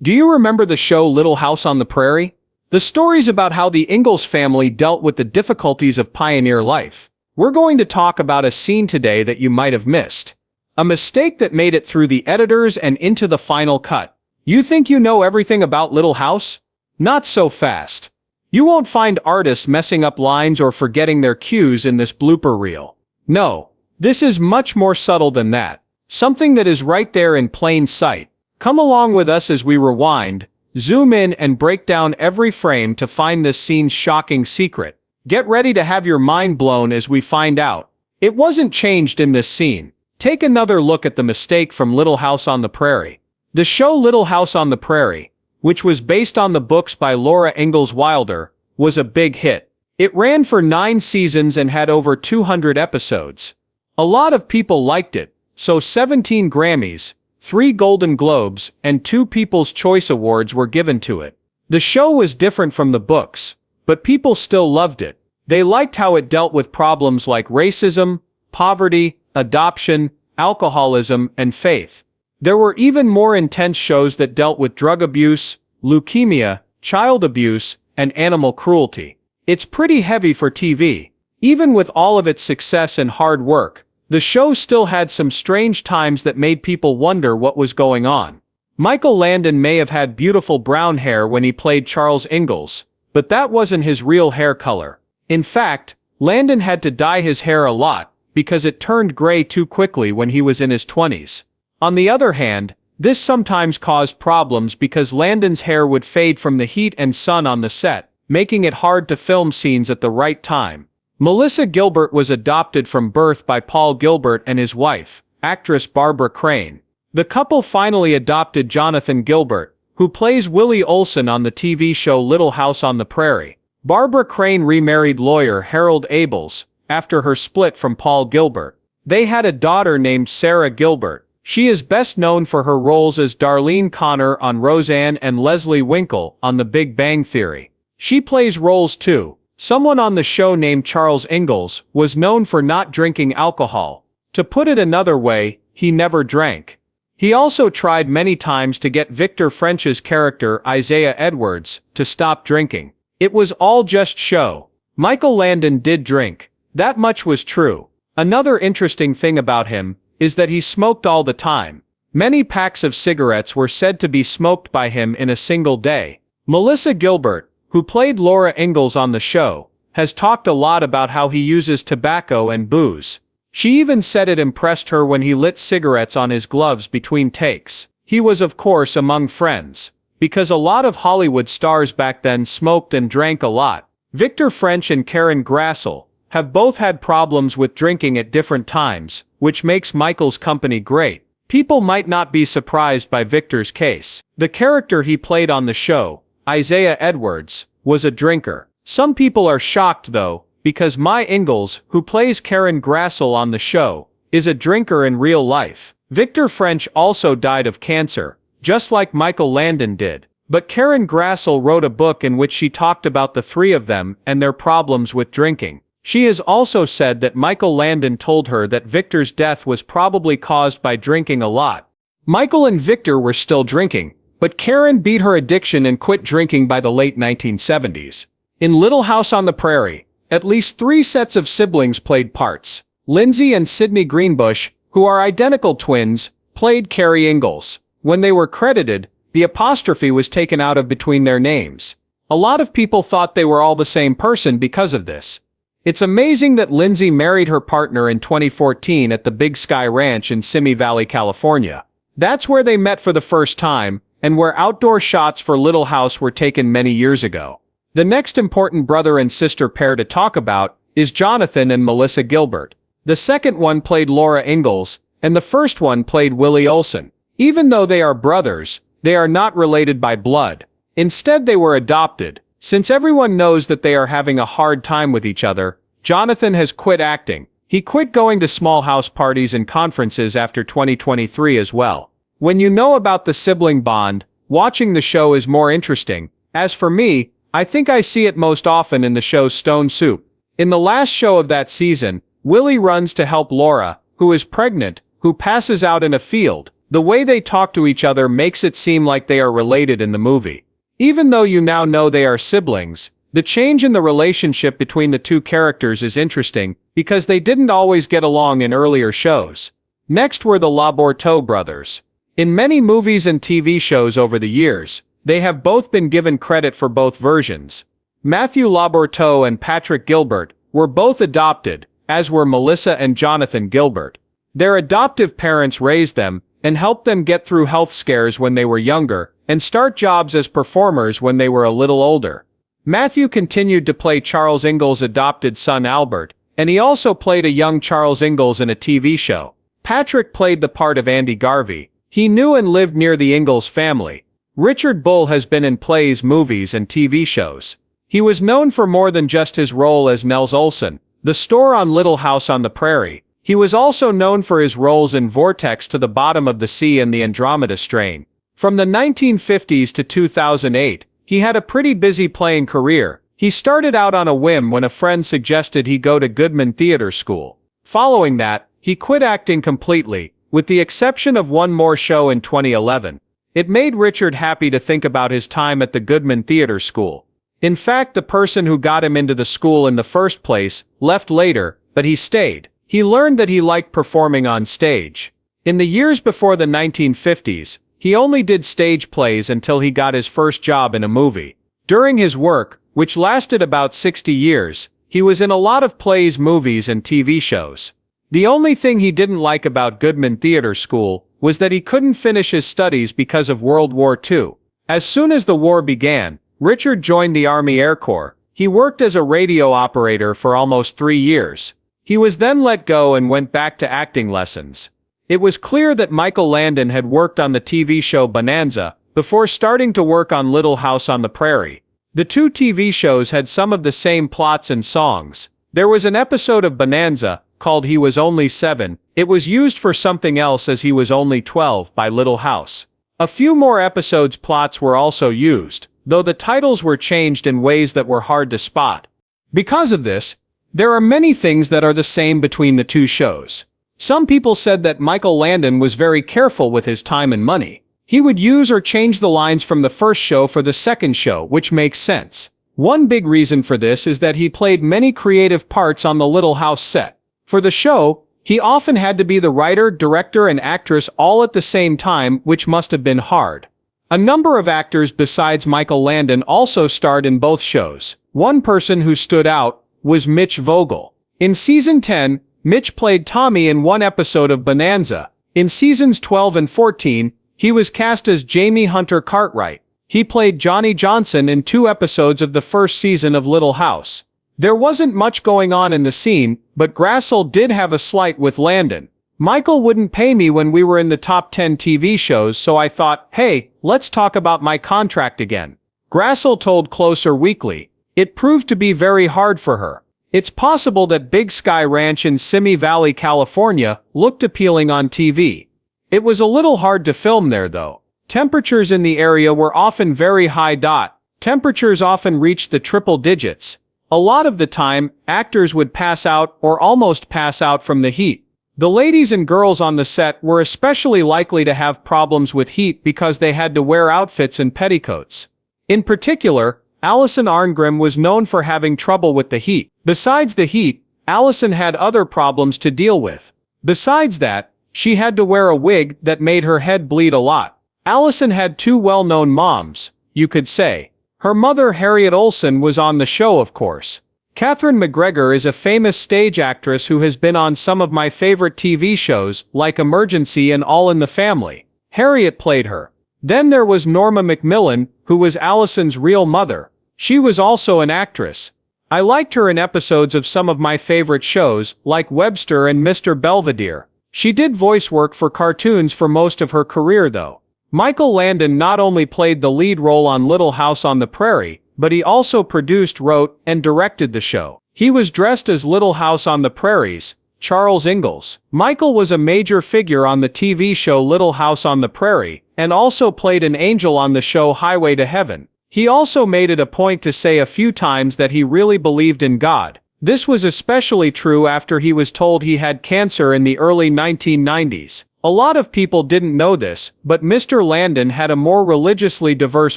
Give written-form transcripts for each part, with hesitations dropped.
Do you remember the show Little House on the Prairie? The stories about how the Ingalls family dealt with the difficulties of pioneer life. We're going to talk about a scene today that you might have missed. A mistake that made it through the editors and into the final cut. You think you know everything about Little House? Not so fast. You won't find artists messing up lines or forgetting their cues in this blooper reel. No, this is much more subtle than that. Something that is right there in plain sight. Come along with us as we rewind, zoom in and break down every frame to find this scene's shocking secret. Get ready to have your mind blown as we find out. It wasn't changed in this scene. Take another look at the mistake from Little House on the Prairie. The show Little House on the Prairie, which was based on the books by Laura Ingalls Wilder, was a big hit. It ran for 9 seasons and had over 200 episodes. A lot of people liked it, so 17 Grammys, 3 Golden Globes, and 2 People's Choice Awards were given to it. The show was different from the books, but people still loved it. They liked how it dealt with problems like racism, poverty, adoption, alcoholism, and faith. There were even more intense shows that dealt with drug abuse, leukemia, child abuse, and animal cruelty. It's pretty heavy for TV. Even with all of its success and hard work, the show still had some strange times that made people wonder what was going on. Michael Landon may have had beautiful brown hair when he played Charles Ingalls, but that wasn't his real hair color. In fact, Landon had to dye his hair a lot, because it turned gray too quickly when he was in his 20s. On the other hand, this sometimes caused problems because Landon's hair would fade from the heat and sun on the set, making it hard to film scenes at the right time. Melissa Gilbert was adopted from birth by Paul Gilbert and his wife, actress Barbara Crane. The couple finally adopted Jonathan Gilbert, who plays Willie Olson on the TV show Little House on the Prairie. Barbara Crane remarried lawyer Harold Abels after her split from Paul Gilbert. They had a daughter named Sarah Gilbert. She is best known for her roles as Darlene Connor on Roseanne and Leslie Winkle on The Big Bang Theory. She plays roles too. Someone on the show named Charles Ingalls was known for not drinking alcohol. To put it another way, he never drank. He also tried many times to get Victor French's character Isaiah Edwards to stop drinking. It was all just show. Michael Landon did drink. That much was true. Another interesting thing about him is that he smoked all the time. Many packs of cigarettes were said to be smoked by him in a single day. Melissa Gilbert, who played Laura Ingalls on the show, has talked a lot about how he uses tobacco and booze. She even said it impressed her when he lit cigarettes on his gloves between takes. He was of course among friends, because a lot of Hollywood stars back then smoked and drank a lot. Victor French and Karen Grassel have both had problems with drinking at different times, which makes Michael's company great. People might not be surprised by Victor's case. The character he played on the show, Isaiah Edwards, was a drinker. Some people are shocked though, because Mai Ingalls, who plays Karen Grassel on the show, is a drinker in real life. Victor French also died of cancer, just like Michael Landon did. But Karen Grassel wrote a book in which she talked about the three of them and their problems with drinking. She has also said that Michael Landon told her that Victor's death was probably caused by drinking a lot. Michael and Victor were still drinking, but Karen beat her addiction and quit drinking by the late 1970s. In Little House on the Prairie, at least 3 sets of siblings played parts. Lindsay and Sydney Greenbush, who are identical twins, played Carrie Ingalls. When they were credited, the apostrophe was taken out of between their names. A lot of people thought they were all the same person because of this. It's amazing that Lindsay married her partner in 2014 at the Big Sky Ranch in Simi Valley, California. That's where they met for the first time, and where outdoor shots for Little House were taken many years ago. The next important brother and sister pair to talk about is Jonathan and Melissa Gilbert. The second one played Laura Ingalls, and the first one played Willie Olson. Even though they are brothers, they are not related by blood. Instead, they were adopted. Since everyone knows that they are having a hard time with each other, Jonathan has quit acting. He quit going to small house parties and conferences after 2023 as well. When you know about the sibling bond, watching the show is more interesting. As for me, I think I see it most often in the show Stone Soup. In the last show of that season, Willie runs to help Laura, who is pregnant, who passes out in a field. The way they talk to each other makes it seem like they are related in the movie. Even though you now know they are siblings, the change in the relationship between the two characters is interesting, because they didn't always get along in earlier shows. Next were the Laborteaux brothers. In many movies and TV shows over the years, they have both been given credit for both versions. Matthew Laborteaux and Patrick Gilbert were both adopted, as were Melissa and Jonathan Gilbert. Their adoptive parents raised them, and helped them get through health scares when they were younger, and start jobs as performers when they were a little older. Matthew continued to play Charles Ingalls' adopted son Albert, and he also played a young Charles Ingalls in a TV show. Patrick played the part of Andy Garvey. He knew and lived near the Ingalls family. Richard Bull has been in plays, movies, and TV shows. He was known for more than just his role as Nels Olson, the store on Little House on the Prairie. He was also known for his roles in Vortex to the Bottom of the Sea and the Andromeda Strain. From the 1950s to 2008, he had a pretty busy playing career. He started out on a whim when a friend suggested he go to Goodman Theatre School. Following that, he quit acting completely, with the exception of one more show in 2011. It made Richard happy to think about his time at the Goodman Theatre School. In fact, the person who got him into the school in the first place left later, but he stayed. He learned that he liked performing on stage. In the years before the 1950s, he only did stage plays until he got his first job in a movie. During his work, which lasted about 60 years, he was in a lot of plays, movies, and TV shows. The only thing he didn't like about Goodman Theatre School was that he couldn't finish his studies because of World War II. As soon as the war began, Richard joined the Army Air Corps. He worked as a radio operator for almost 3 years. He was then let go and went back to acting lessons. It was clear that Michael Landon had worked on the TV show Bonanza before starting to work on Little House on the Prairie. The two TV shows had some of the same plots and songs. There was an episode of Bonanza called He Was Only 7. It was used for something else as He Was Only 12 by Little House. A few more episodes' plots were also used, though the titles were changed in ways that were hard to spot. Because of this, there are many things that are the same between the two shows. Some people said that Michael Landon was very careful with his time and money. He would use or change the lines from the first show for the second show, which makes sense. One big reason for this is that he played many creative parts on the Little House set. For the show, he often had to be the writer, director, and actress all at the same time, which must have been hard. A number of actors besides Michael Landon also starred in both shows. One person who stood out was Mitch Vogel. In season 10, Mitch played Tommy in one episode of Bonanza. In seasons 12 and 14, he was cast as Jamie Hunter Cartwright. He played Johnny Johnson in 2 episodes of the first season of Little House. There wasn't much going on in the scene, but Grassel did have a slight with Landon. Michael wouldn't pay me when we were in the top 10 TV shows, so I thought, hey, let's talk about my contract again. Grassel told Closer Weekly. It proved to be very hard for her. It's possible that Big Sky Ranch in Simi Valley, California, looked appealing on TV. It was a little hard to film there though. Temperatures in the area were often very high. Temperatures often reached the triple digits. A lot of the time, actors would pass out or almost pass out from the heat. The ladies and girls on the set were especially likely to have problems with heat because they had to wear outfits and petticoats. In particular, Alison Arngrim was known for having trouble with the heat. Besides the heat, Alison had other problems to deal with. Besides that, she had to wear a wig that made her head bleed a lot. Alison had 2 well-known moms, you could say. Her mother, Harriet Olsen, was on the show, of course. Catherine McGregor is a famous stage actress who has been on some of my favorite TV shows, like Emergency and All in the Family. Harriet played her. Then there was Norma McMillan, who was Alison's real mother. She was also an actress. I liked her in episodes of some of my favorite shows, like Webster and Mr. Belvedere. She did voice work for cartoons for most of her career though. Michael Landon not only played the lead role on Little House on the Prairie, but he also produced, wrote, and directed the show. He was dressed as Little House on the Prairie's Charles Ingalls. Michael was a major figure on the TV show Little House on the Prairie, and also played an angel on the show Highway to Heaven. He also made it a point to say a few times that he really believed in God. This was especially true after he was told he had cancer in the early 1990s. A lot of people didn't know this, but Mr. Landon had a more religiously diverse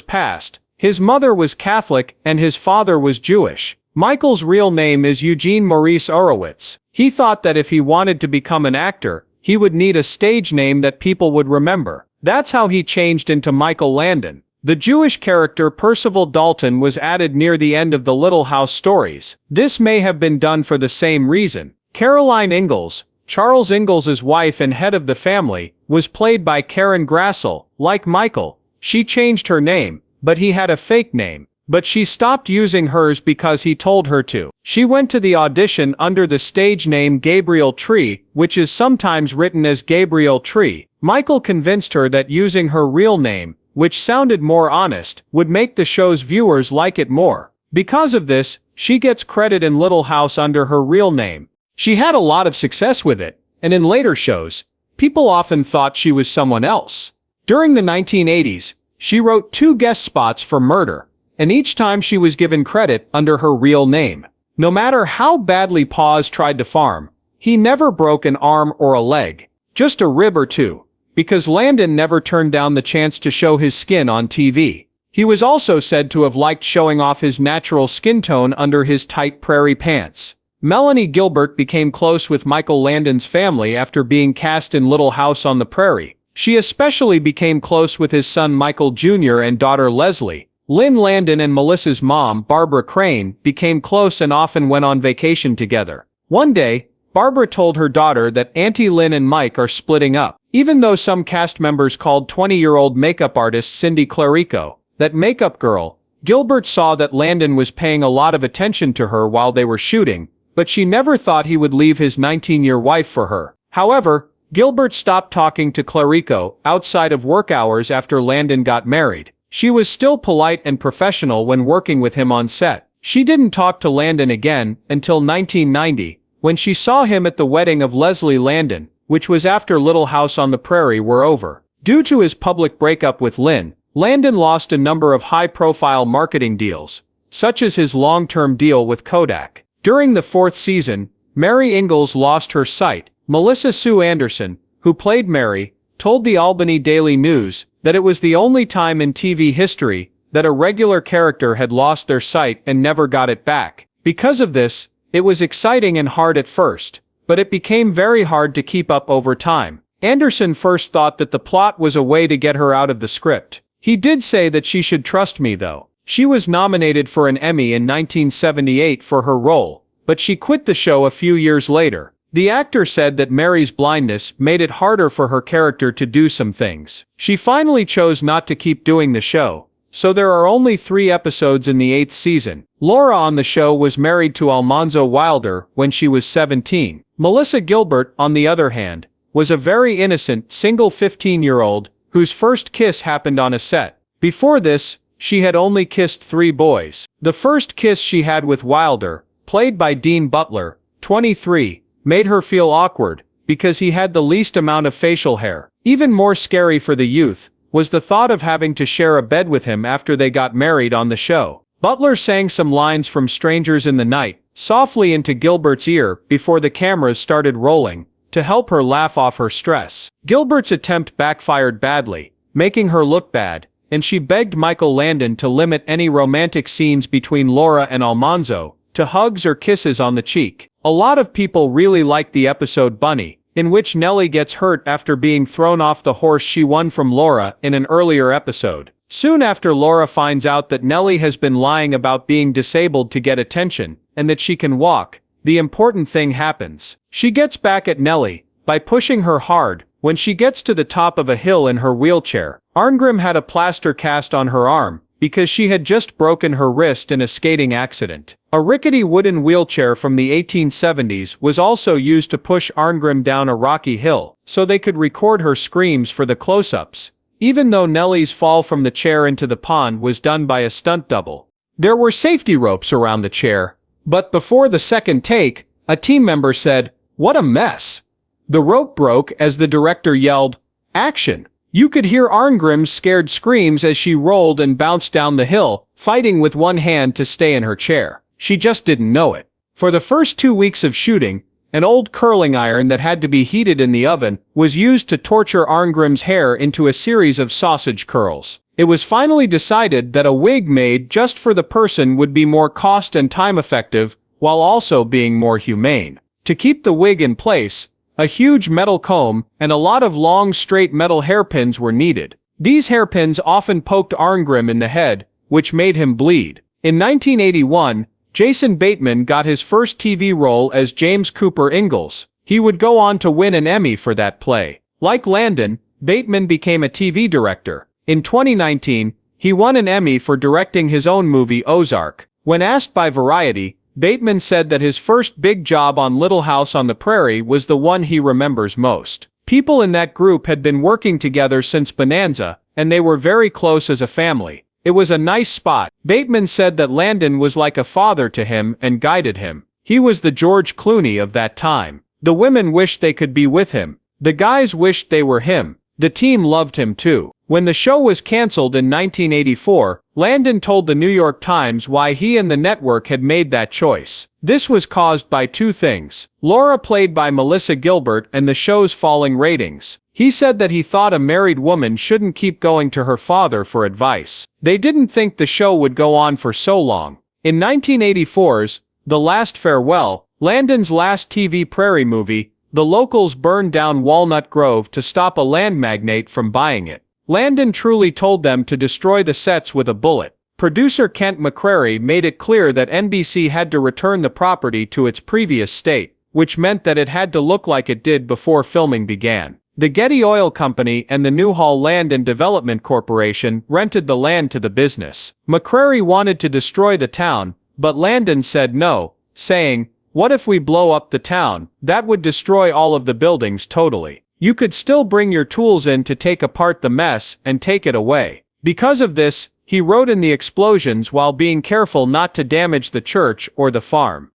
past. His mother was Catholic and his father was Jewish. Michael's real name is Eugene Maurice Urowitz. He thought that if he wanted to become an actor, he would need a stage name that people would remember. That's how he changed into Michael Landon. The Jewish character Percival Dalton was added near the end of the Little House stories. This may have been done for the same reason. Caroline Ingalls, Charles Ingalls' wife and head of the family, was played by Karen Grassel. Like Michael, she changed her name, but he had a fake name. But she stopped using hers because he told her to. She went to the audition under the stage name Gabriel Tree, which is sometimes written as Gabriel Tree. Michael convinced her that using her real name, which sounded more honest, would make the show's viewers like it more. Because of this, she gets credit in Little House under her real name. She had a lot of success with it, and in later shows, people often thought she was someone else. During the 1980s, she wrote 2 guest spots for Murder, and each time she was given credit under her real name. No matter how badly Paws tried to farm, he never broke an arm or a leg, just a rib or two, because Landon never turned down the chance to show his skin on TV. He was also said to have liked showing off his natural skin tone under his tight prairie pants. Melanie Gilbert became close with Michael Landon's family after being cast in Little House on the Prairie. She especially became close with his son Michael Jr. and daughter Leslie. Lynn Landon and Melissa's mom, Barbara Crane, became close and often went on vacation together. One day, Barbara told her daughter that Auntie Lynn and Mike are splitting up. Even though some cast members called 20-year-old makeup artist Cindy Clarico that makeup girl, Gilbert saw that Landon was paying a lot of attention to her while they were shooting, but she never thought he would leave his 19-year wife for her. However, Gilbert stopped talking to Clarico outside of work hours after Landon got married. She was still polite and professional when working with him on set. She didn't talk to Landon again until 1990, when she saw him at the wedding of Leslie Landon, which was after Little House on the Prairie were over. Due to his public breakup with Lynn, Landon lost a number of high-profile marketing deals, such as his long-term deal with Kodak. During the 4th season, Mary Ingalls lost her sight. Melissa Sue Anderson, who played Mary, told the Albany Daily News that it was the only time in TV history that a regular character had lost their sight and never got it back. Because of this, it was exciting and hard at first, but it became very hard to keep up over time. Anderson first thought that the plot was a way to get her out of the script. He did say that she should trust me though. She was nominated for an Emmy in 1978 for her role, but she quit the show a few years later. The actor said that Mary's blindness made it harder for her character to do some things. She finally chose not to keep doing the show, so there are only 3 episodes in the 8th season. Laura on the show was married to Almanzo Wilder when she was 17. Melissa Gilbert, on the other hand, was a very innocent, single 15-year-old whose first kiss happened on a set. Before this, she had only kissed 3 boys. The first kiss she had with Wilder, played by Dean Butler, 23, made her feel awkward, because he had the least amount of facial hair. Even more scary for the youth was the thought of having to share a bed with him after they got married on the show. Butler sang some lines from Strangers in the Night softly into Gilbert's ear before the cameras started rolling, to help her laugh off her stress. Gilbert's attempt backfired badly, making her look bad, and she begged Michael Landon to limit any romantic scenes between Laura and Almanzo to hugs or kisses on the cheek. A lot of people really liked the episode Bunny, in which Nellie gets hurt after being thrown off the horse she won from Laura in an earlier episode. Soon after Laura finds out that Nellie has been lying about being disabled to get attention, and that she can walk, the important thing happens. She gets back at Nellie by pushing her hard. When she gets to the top of a hill in her wheelchair, Arngrim had a plaster cast on her arm, because she had just broken her wrist in a skating accident. A rickety wooden wheelchair from the 1870s was also used to push Arngrim down a rocky hill, so they could record her screams for the close-ups, even though Nellie's fall from the chair into the pond was done by a stunt double. There were safety ropes around the chair, but before the second take, a team member said, "What a mess." The rope broke as the director yelled, "Action!" You could hear Arngrim's scared screams as she rolled and bounced down the hill, fighting with one hand to stay in her chair. She just didn't know it. For the first 2 weeks of shooting, An old curling iron that had to be heated in the oven was used to torture Arngrim's hair into a series of sausage curls. It was finally decided that a wig made just for the person would be more cost and time effective, while also being more humane. To keep the wig in place, a huge metal comb and a lot of long straight metal hairpins were needed. These hairpins often poked Arngrim in the head, which made him bleed. In 1981, Jason Bateman got his first TV role as James Cooper Ingalls. He would go on to win an Emmy for that play. Like Landon, Bateman became a TV director. In 2019, he won an Emmy for directing his own movie Ozark. When asked by Variety, Bateman said that his first big job on Little House on the Prairie was the one he remembers most. People in that group had been working together since Bonanza, and they were very close as a family. It was a nice spot. Bateman said that Landon was like a father to him and guided him. He was the George Clooney of that time. The women wished they could be with him. The guys wished they were him. The team loved him too. When the show was canceled in 1984, Landon told the New York Times why he and the network had made that choice. This was caused by two things: Laura, played by Melissa Gilbert, and the show's falling ratings. He said that he thought a married woman shouldn't keep going to her father for advice. They didn't think the show would go on for so long. In 1984's The Last Farewell, Landon's last TV Prairie movie, the locals burned down Walnut Grove to stop a land magnate from buying it. Landon truly told them to destroy the sets with a bullet. Producer Kent McCrary made it clear that NBC had to return the property to its previous state, which meant that it had to look like it did before filming began. The Getty Oil Company and the Newhall Land and Development Corporation rented the land to the business. McCrary wanted to destroy the town, but Landon said no, saying, "What if we blow up the town? That would destroy all of the buildings totally. You could still bring your tools in to take apart the mess and take it away." Because of this, he wrote in the explosions while being careful not to damage the church or the farm.